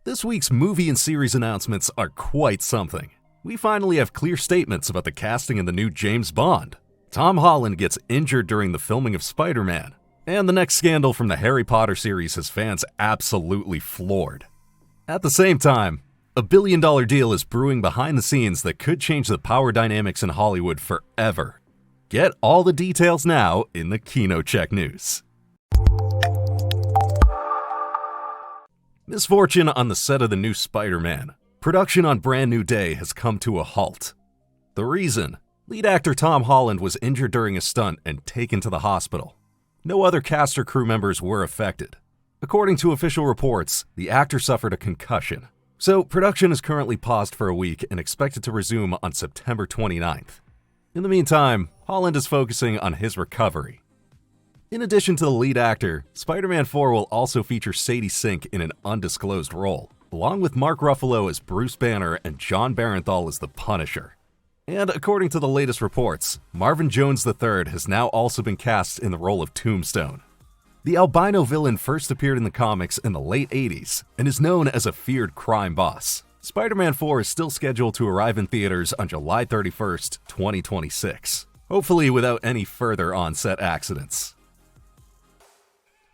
This week's movie and series announcements are quite something. We finally have clear statements about the casting in the new James Bond. Tom Holland gets injured during the filming of Spider-Man. And the next scandal from the Harry Potter series has fans absolutely floored. At the same time, a billion-dollar deal is brewing behind the scenes that could change the power dynamics in Hollywood forever. Get all the details now in the KinoCheck news. Misfortune on the set of the new Spider-Man. Production on Brand New Day has come to a halt. The reason? Lead actor Tom Holland was injured during a stunt and taken to the hospital. No other cast or crew members were affected. According to official reports, the actor suffered a concussion. So production is currently paused for a week and expected to resume on September 29th. In the meantime, Holland is focusing on his recovery. In addition to the lead actor, Spider-Man 4 will also feature Sadie Sink in an undisclosed role, along with Mark Ruffalo as Bruce Banner and John Barenthal as the Punisher. And according to the latest reports, Marvin Jones III has now also been cast in the role of Tombstone. The albino villain first appeared in the comics in the late 80s and is known as a feared crime boss. Spider-Man 4 is still scheduled to arrive in theaters on July 31st, 2026, hopefully without any further on-set accidents.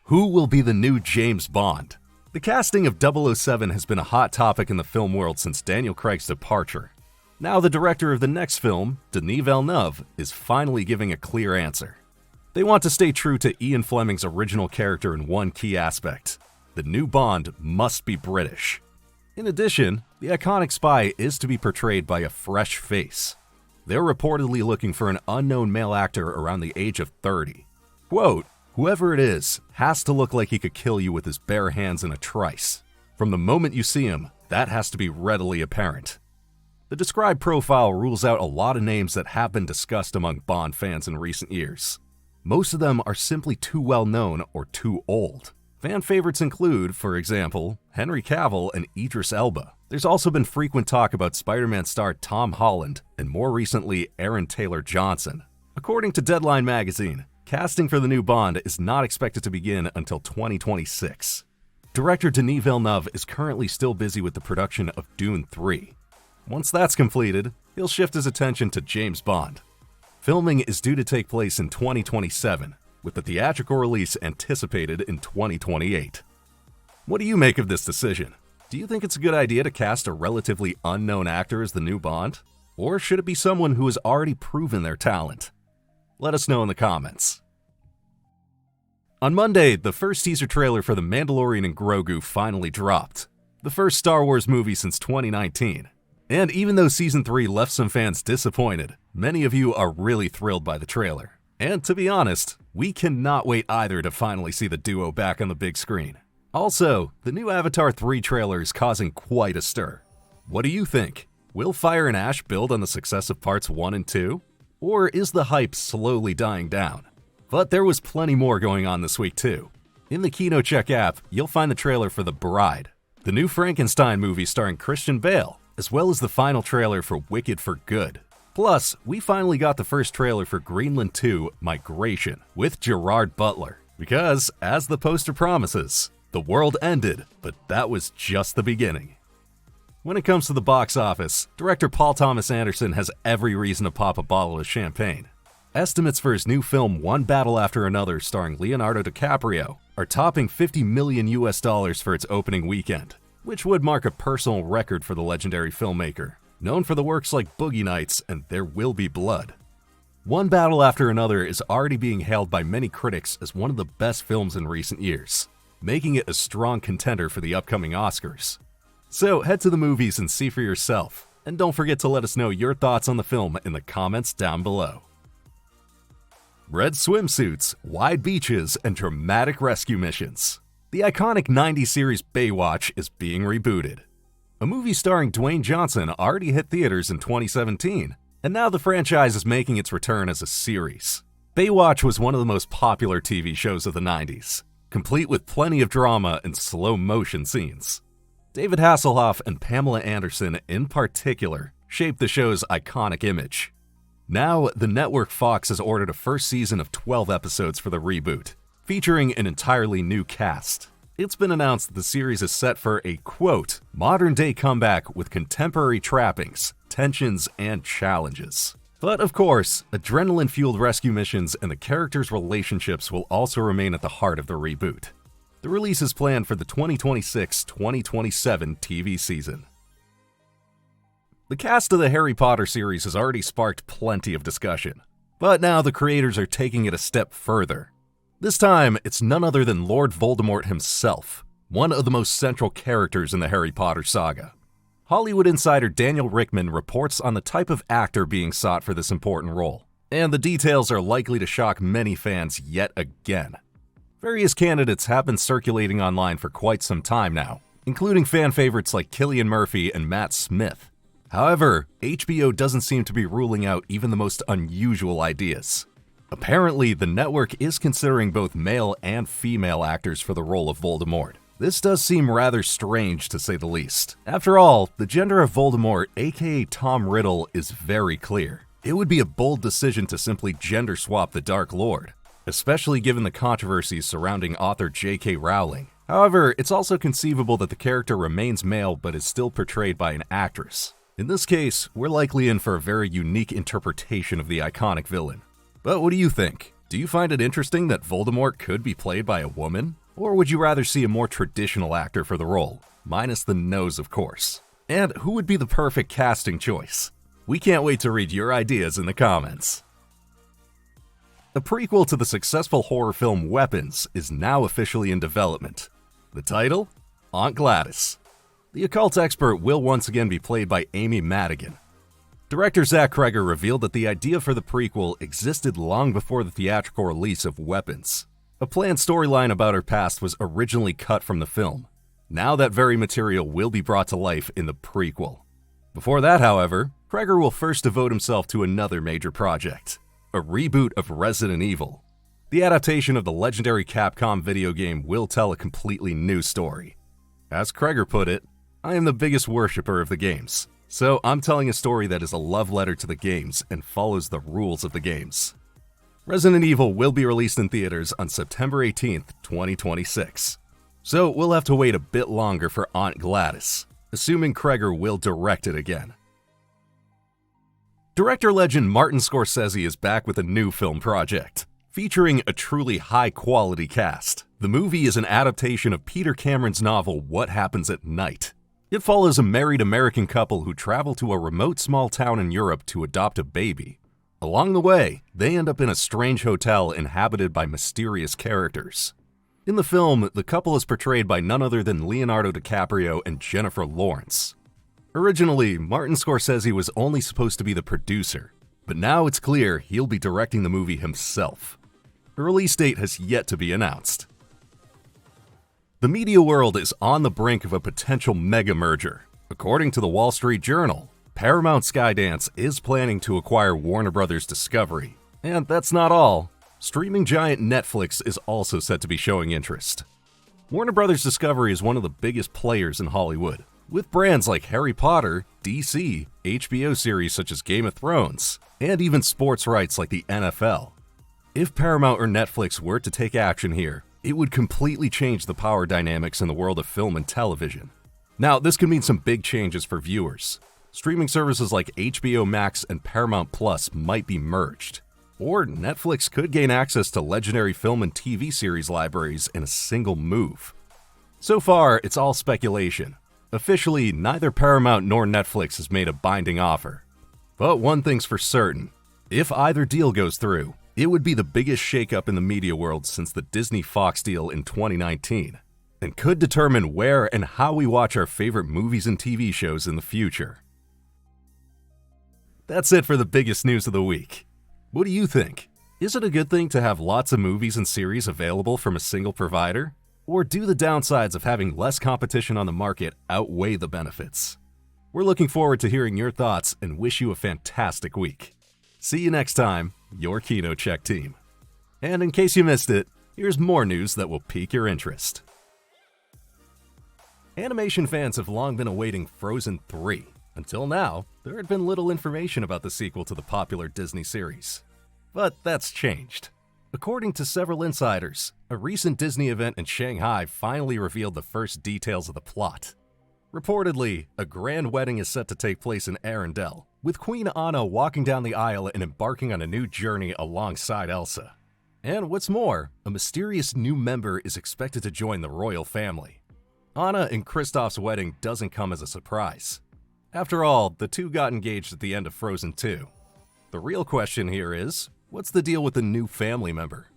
Who will be the new James Bond? The casting of 007 has been a hot topic in the film world since Daniel Craig's departure. Now the director of the next film, Denis Villeneuve, is finally giving a clear answer. They want to stay true to Ian Fleming's original character in one key aspect. The new Bond must be British. In addition, the iconic spy is to be portrayed by a fresh face. They're reportedly looking for an unknown male actor around the age of 30. Quote, "Whoever it is has to look like he could kill you with his bare hands in a trice. From the moment you see him, that has to be readily apparent." The described profile rules out a lot of names that have been discussed among Bond fans in recent years. Most of them are simply too well known or too old. Fan favorites include, for example, Henry Cavill and Idris Elba. There's also been frequent talk about Spider-Man star Tom Holland and more recently Aaron Taylor Johnson. According to Deadline magazine, casting for the new Bond is not expected to begin until 2026. Director Denis Villeneuve is currently still busy with the production of Dune 3. Once that's completed, he'll shift his attention to James Bond. Filming is due to take place in 2027, with the theatrical release anticipated in 2028. What do you make of this decision? Do you think it's a good idea to cast a relatively unknown actor as the new Bond? Or should it be someone who has already proven their talent? Let us know in the comments. On Monday, the first teaser trailer for The Mandalorian and Grogu finally dropped. The first Star Wars movie since 2019. And even though Season 3 left some fans disappointed, many of you are really thrilled by the trailer. And to be honest, we cannot wait either to finally see the duo back on the big screen. Also, the new Avatar 3 trailer is causing quite a stir. What do you think? Will Fire and Ash build on the success of parts 1 and 2? Or is the hype slowly dying down? But there was plenty more going on this week too. In the KinoCheck app, you'll find the trailer for The Bride, the new Frankenstein movie starring Christian Bale, as well as the final trailer for Wicked for Good. Plus, we finally got the first trailer for Greenland 2 Migration with Gerard Butler. Because, as the poster promises, the world ended, but that was just the beginning. When it comes to the box office, director Paul Thomas Anderson has every reason to pop a bottle of champagne. Estimates for his new film One Battle After Another starring Leonardo DiCaprio are topping $50 million for its opening weekend, which would mark a personal record for the legendary filmmaker, known for the works like Boogie Nights and There Will Be Blood. One Battle After Another is already being hailed by many critics as one of the best films in recent years, making it a strong contender for the upcoming Oscars. So head to the movies and see for yourself, and don't forget to let us know your thoughts on the film in the comments down below. Red swimsuits, wide beaches, and dramatic rescue missions. The iconic 90s series Baywatch is being rebooted. A movie starring Dwayne Johnson already hit theaters in 2017, and now the franchise is making its return as a series. Baywatch was one of the most popular TV shows of the 90s, complete with plenty of drama and slow-motion scenes. David Hasselhoff and Pamela Anderson, in particular, shaped the show's iconic image. Now, the network Fox has ordered a first season of 12 episodes for the reboot, featuring an entirely new cast. It's been announced that the series is set for a, quote, modern-day comeback with contemporary trappings, tensions, and challenges. But of course, adrenaline-fueled rescue missions and the characters' relationships will also remain at the heart of the reboot. The release is planned for the 2026-2027 TV season. The cast of the Harry Potter series has already sparked plenty of discussion, but now the creators are taking it a step further. This time, it's none other than Lord Voldemort himself, one of the most central characters in the Harry Potter saga. Hollywood insider Daniel Rickman reports on the type of actor being sought for this important role, and the details are likely to shock many fans yet again. Various candidates have been circulating online for quite some time now, including fan favorites like Cillian Murphy and Matt Smith. However, HBO doesn't seem to be ruling out even the most unusual ideas. Apparently, the network is considering both male and female actors for the role of Voldemort. This does seem rather strange, to say the least. After all, the gender of Voldemort, aka Tom Riddle, is very clear. It would be a bold decision to simply gender swap the Dark Lord, especially given the controversies surrounding author J.K. Rowling. However, it's also conceivable that the character remains male but is still portrayed by an actress. In this case, we're likely in for a very unique interpretation of the iconic villain. But what do you think? Do you find it interesting that Voldemort could be played by a woman? Or would you rather see a more traditional actor for the role? Minus the nose, of course. And who would be the perfect casting choice? We can't wait to read your ideas in the comments. A prequel to the successful horror film Weapons is now officially in development. The title? Aunt Gladys. The occult expert will once again be played by Amy Madigan. Director Zach Cregger revealed that the idea for the prequel existed long before the theatrical release of Weapons. A planned storyline about her past was originally cut from the film. Now that very material will be brought to life in the prequel. Before that, however, Cregger will first devote himself to another major project, a reboot of Resident Evil. The adaptation of the legendary Capcom video game will tell a completely new story. As Cregger put it, I am the biggest worshiper of the games, so I'm telling a story that is a love letter to the games and follows the rules of the games. Resident Evil will be released in theaters on September 18th, 2026. So we'll have to wait a bit longer for Aunt Gladys, assuming Cregger will direct it again. Director legend Martin Scorsese is back with a new film project, featuring a truly high-quality cast. The movie is an adaptation of Peter Cameron's novel What Happens at Night. It follows a married American couple who travel to a remote small town in Europe to adopt a baby. Along the way, they end up in a strange hotel inhabited by mysterious characters. In the film, the couple is portrayed by none other than Leonardo DiCaprio and Jennifer Lawrence. Originally, Martin Scorsese was only supposed to be the producer, but now it's clear he'll be directing the movie himself. A release date has yet to be announced. The media world is on the brink of a potential mega merger. According to the Wall Street Journal, Paramount Skydance is planning to acquire Warner Bros. Discovery. And that's not all. Streaming giant Netflix is also said to be showing interest. Warner Bros. Discovery is one of the biggest players in Hollywood, with brands like Harry Potter, DC, HBO series such as Game of Thrones, and even sports rights like the NFL. If Paramount or Netflix were to take action here, it would completely change the power dynamics in the world of film and television. Now, this could mean some big changes for viewers. Streaming services like HBO Max and Paramount Plus might be merged. Or Netflix could gain access to legendary film and TV series libraries in a single move. So far, it's all speculation. Officially, neither Paramount nor Netflix has made a binding offer. But one thing's for certain, if either deal goes through, it would be the biggest shakeup in the media world since the Disney-Fox deal in 2019, and could determine where and how we watch our favorite movies and TV shows in the future. That's it for the biggest news of the week. What do you think? Is it a good thing to have lots of movies and series available from a single provider? Or do the downsides of having less competition on the market outweigh the benefits? We're looking forward to hearing your thoughts and wish you a fantastic week. See you next time, your KinoCheck team. And in case you missed it, here's more news that will pique your interest. Animation fans have long been awaiting Frozen 3. Until now, there had been little information about the sequel to the popular Disney series. But that's changed. According to several insiders, a recent Disney event in Shanghai finally revealed the first details of the plot. Reportedly, a grand wedding is set to take place in Arendelle, with Queen Anna walking down the aisle and embarking on a new journey alongside Elsa. And what's more, a mysterious new member is expected to join the royal family. Anna and Kristoff's wedding doesn't come as a surprise. After all, the two got engaged at the end of Frozen 2. The real question here is, what's the deal with the new family member?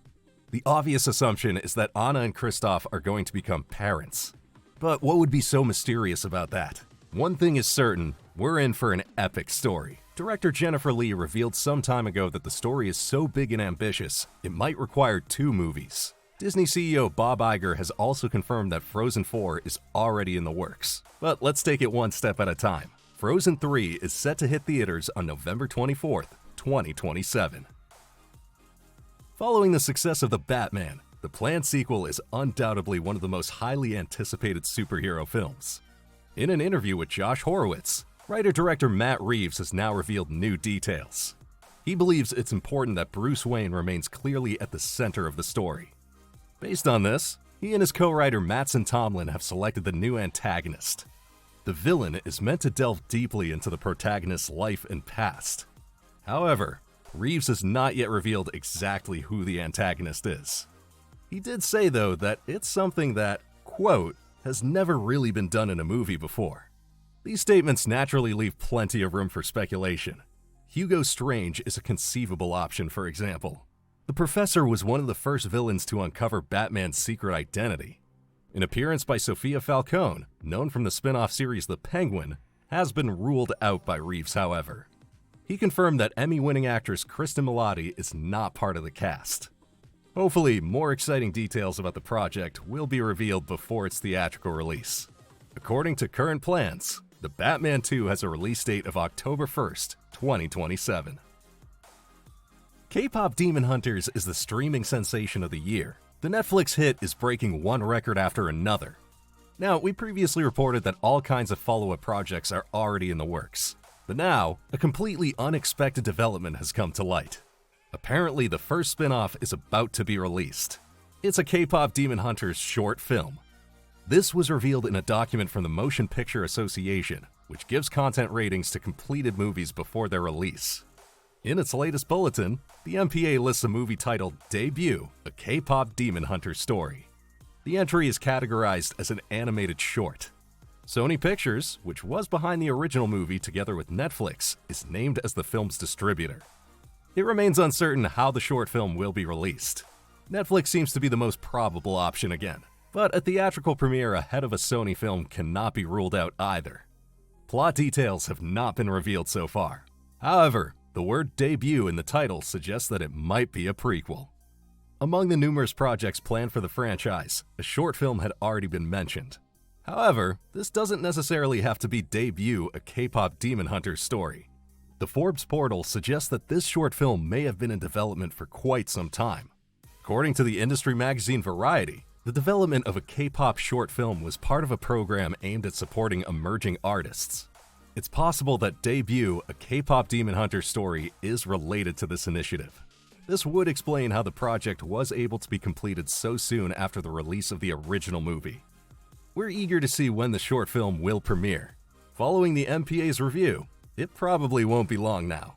The obvious assumption is that Anna and Kristoff are going to become parents. But what would be so mysterious about that? One thing is certain, we're in for an epic story. Director Jennifer Lee revealed some time ago that the story is so big and ambitious, it might require 2 movies. Disney CEO Bob Iger has also confirmed that Frozen 4 is already in the works. But let's take it one step at a time. Frozen 3 is set to hit theaters on November 24th, 2027. Following the success of The Batman, the planned sequel is undoubtedly one of the most highly anticipated superhero films. In an interview with Josh Horowitz, writer-director Matt Reeves has now revealed new details. He believes it's important that Bruce Wayne remains clearly at the center of the story. Based on this, he and his co-writer Mattson Tomlin have selected the new antagonist. The villain is meant to delve deeply into the protagonist's life and past. However, Reeves has not yet revealed exactly who the antagonist is. He did say, though, that it's something that, quote, has never really been done in a movie before. These statements naturally leave plenty of room for speculation. Hugo Strange is a conceivable option, for example. The Professor was one of the first villains to uncover Batman's secret identity. An appearance by Sophia Falcone, known from the spin-off series The Penguin, has been ruled out by Reeves, however. He confirmed that Emmy-winning actress Kristen Milotti is not part of the cast. Hopefully, more exciting details about the project will be revealed before its theatrical release. According to current plans, The Batman 2 has a release date of October 1st, 2027. K-pop Demon Hunters is the streaming sensation of the year. The Netflix hit is breaking one record after another. Now, we previously reported that all kinds of follow-up projects are already in the works. But now, a completely unexpected development has come to light. Apparently, the first spin-off is about to be released. It's a K-pop Demon Hunters short film. This was revealed in a document from the Motion Picture Association, which gives content ratings to completed movies before their release. In its latest bulletin, the MPA lists a movie titled Debut, a K-pop Demon Hunter story. The entry is categorized as an animated short. Sony Pictures, which was behind the original movie together with Netflix, is named as the film's distributor. It remains uncertain how the short film will be released. Netflix seems to be the most probable option again, but a theatrical premiere ahead of a Sony film cannot be ruled out either. Plot details have not been revealed so far. However, the word debut in the title suggests that it might be a prequel. Among the numerous projects planned for the franchise, a short film had already been mentioned. However, this doesn't necessarily have to be Debut, a K-pop Demon Hunter story. The Forbes portal suggests that this short film may have been in development for quite some time. According to the industry magazine Variety, the development of a K-pop short film was part of a program aimed at supporting emerging artists. It's possible that Debut, a K-pop Demon Hunter story, is related to this initiative. This would explain how the project was able to be completed so soon after the release of the original movie. We're eager to see when the short film will premiere. Following the MPA's review, it probably won't be long now.